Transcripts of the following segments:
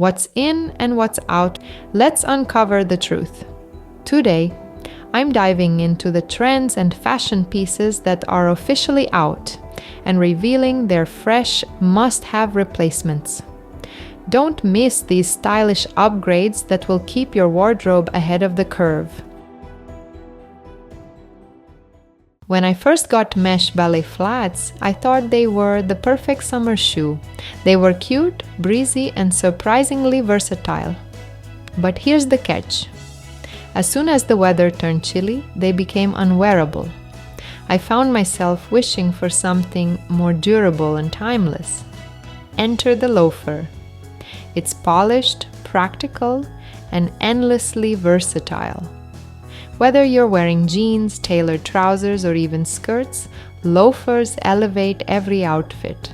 What's in and what's out? Let's uncover the truth. Today, I'm diving into the trends and fashion pieces that are officially out and revealing their fresh must-have replacements. Don't miss these stylish upgrades that will keep your wardrobe ahead of the curve. When I first got mesh ballet flats, I thought they were the perfect summer shoe. They were cute, breezy, and surprisingly versatile. But here's the catch. As soon as the weather turned chilly, they became unwearable. I found myself wishing for something more durable and timeless. Enter the loafer. It's polished, practical, and endlessly versatile. Whether you're wearing jeans, tailored trousers, or even skirts, loafers elevate every outfit.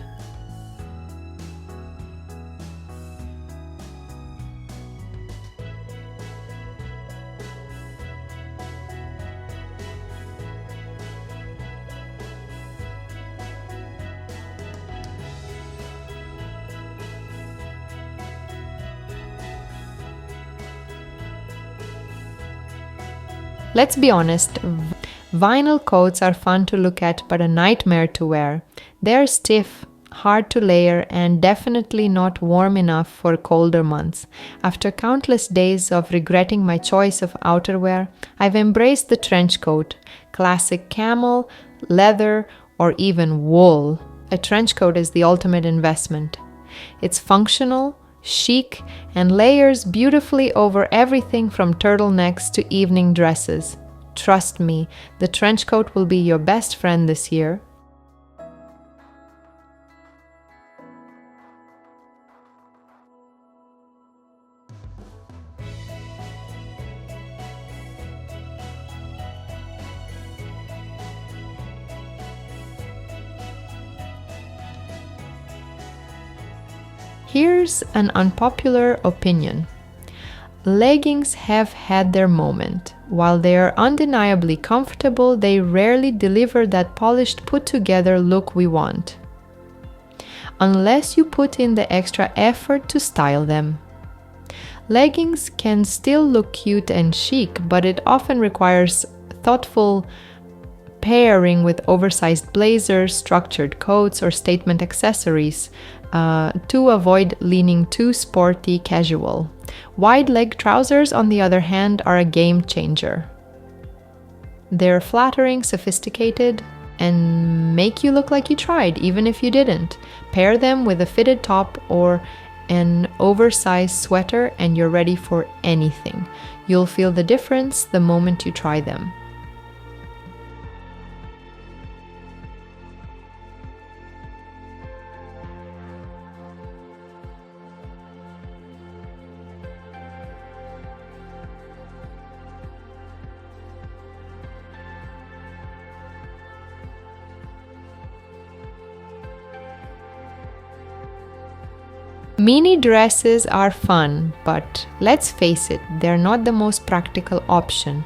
Let's be honest, vinyl coats are fun to look at but a nightmare to wear. They're stiff, hard to layer, and definitely not warm enough for colder months. After countless days of regretting my choice of outerwear, I've embraced the trench coat, classic camel, leather, or even wool. A trench coat is the ultimate investment. It's functional, chic, and layers beautifully over everything from turtlenecks to evening dresses. Trust me, the trench coat will be your best friend this year. Here's an unpopular opinion. Leggings have had their moment. While they are undeniably comfortable, they rarely deliver that polished, put-together look we want. Unless you put in the extra effort to style them. Leggings can still look cute and chic, but it often requires thoughtful pairing with oversized blazers, structured coats, or statement accessories to avoid leaning too sporty casual. Wide leg trousers, on the other hand, are a game changer. They're flattering, sophisticated, and make you look like you tried, even if you didn't. Pair them with a fitted top or an oversized sweater and you're ready for anything. You'll feel the difference the moment you try them. Mini dresses are fun, but let's face it, they're not the most practical option.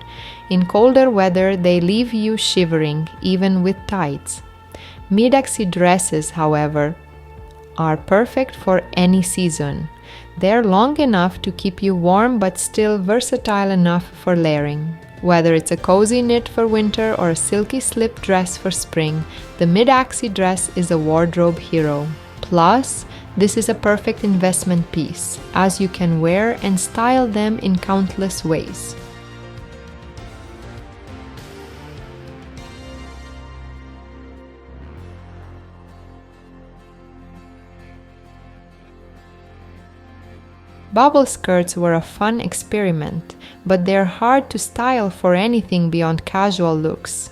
In colder weather, they leave you shivering, even with tights. Midaxi dresses, however, are perfect for any season. They're long enough to keep you warm but still versatile enough for layering. Whether it's a cozy knit for winter or a silky slip dress for spring, the Midaxi dress is a wardrobe hero. Plus, this is a perfect investment piece, as you can wear and style them in countless ways. Bubble skirts were a fun experiment, but they're hard to style for anything beyond casual looks.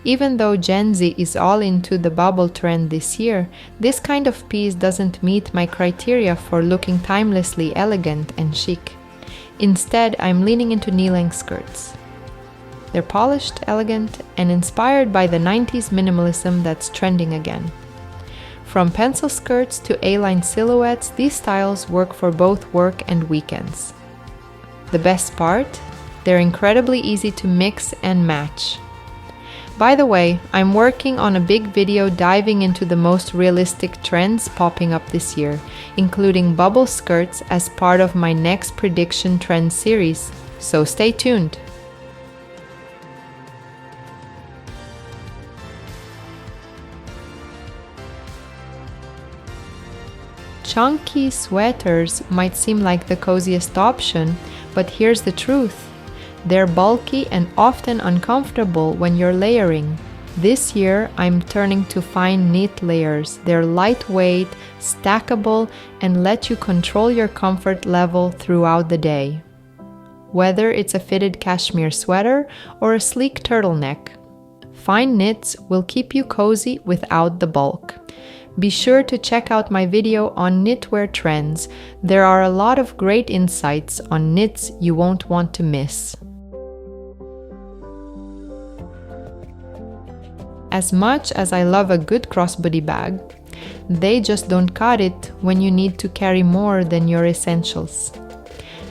Even though Gen Z is all into the bubble trend this year, this kind of piece doesn't meet my criteria for looking timelessly elegant and chic. Instead, I'm leaning into knee-length skirts. They're polished, elegant, and inspired by the 90s minimalism that's trending again. From pencil skirts to A-line silhouettes, these styles work for both work and weekends. The best part? They're incredibly easy to mix and match. By the way, I'm working on a big video diving into the most realistic trends popping up this year, including bubble skirts as part of my next prediction trend series, so stay tuned. Chunky sweaters might seem like the coziest option, but here's the truth. They're bulky and often uncomfortable when you're layering. This year, I'm turning to fine knit layers. They're lightweight, stackable, and let you control your comfort level throughout the day. Whether it's a fitted cashmere sweater or a sleek turtleneck, fine knits will keep you cozy without the bulk. Be sure to check out my video on knitwear trends. There are a lot of great insights on knits you won't want to miss. As much as I love a good crossbody bag, they just don't cut it when you need to carry more than your essentials.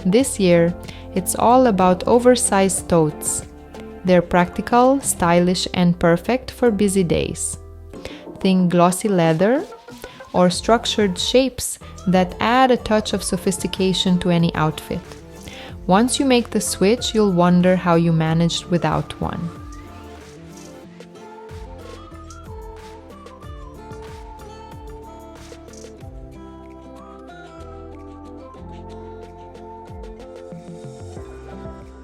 This year, it's all about oversized totes. They're practical, stylish, and perfect for busy days. Think glossy leather or structured shapes that add a touch of sophistication to any outfit. Once you make the switch, you'll wonder how you managed without one.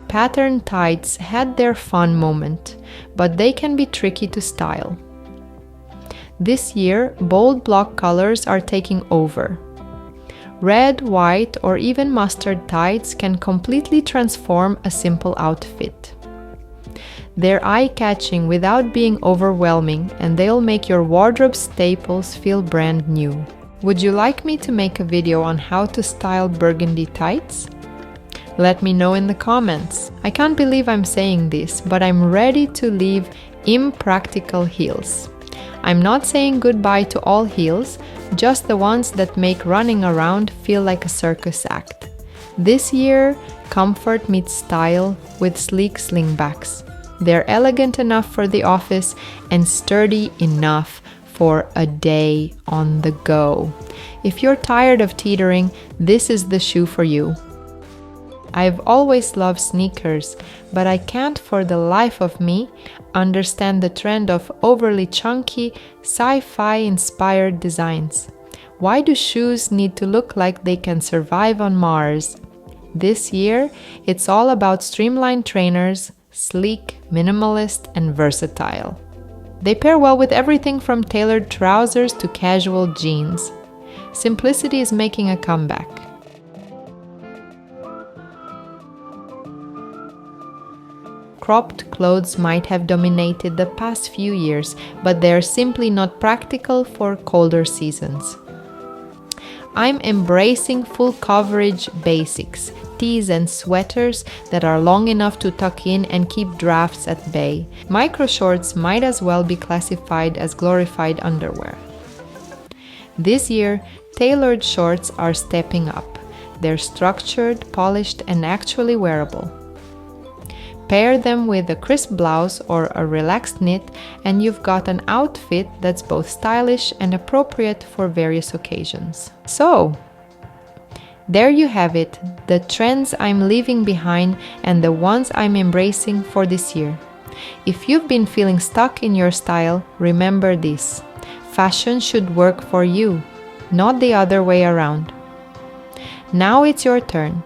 Pattern tights had their fun moment, but they can be tricky to style. This year, bold block colors are taking over. Red, white, or even mustard tights can completely transform a simple outfit. They're eye-catching without being overwhelming, and they'll make your wardrobe staples feel brand new. Would you like me to make a video on how to style burgundy tights? Let me know in the comments. I can't believe I'm saying this, but I'm ready to leave impractical heels. I'm not saying goodbye to all heels, just the ones that make running around feel like a circus act. This year, comfort meets style with sleek slingbacks. They're elegant enough for the office and sturdy enough for a day on the go. If you're tired of teetering, this is the shoe for you. I've always loved sneakers, but I can't for the life of me understand the trend of overly chunky, sci-fi inspired designs. Why do shoes need to look like they can survive on Mars? This year, it's all about streamlined trainers, sleek, minimalist, and versatile. They pair well with everything from tailored trousers to casual jeans. Simplicity is making a comeback. Cropped clothes might have dominated the past few years, but they're simply not practical for colder seasons. I'm embracing full coverage basics, tees and sweaters that are long enough to tuck in and keep drafts at bay. Micro shorts might as well be classified as glorified underwear. This year, tailored shorts are stepping up. They're structured, polished, and actually wearable. Pair them with a crisp blouse or a relaxed knit, and you've got an outfit that's both stylish and appropriate for various occasions. So, there you have it, the trends I'm leaving behind and the ones I'm embracing for this year. If you've been feeling stuck in your style, remember this: fashion should work for you, not the other way around. Now it's your turn.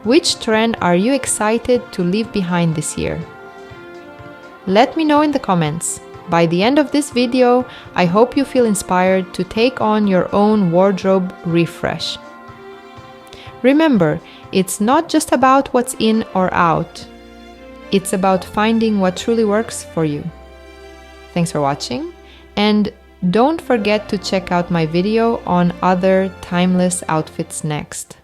Which trend are you excited to leave behind this year? Let me know in the comments. By the end of this video, I hope you feel inspired to take on your own wardrobe refresh. Remember, it's not just about what's in or out. It's about finding what truly works for you. Thanks for watching, and don't forget to check out my video on other timeless outfits next.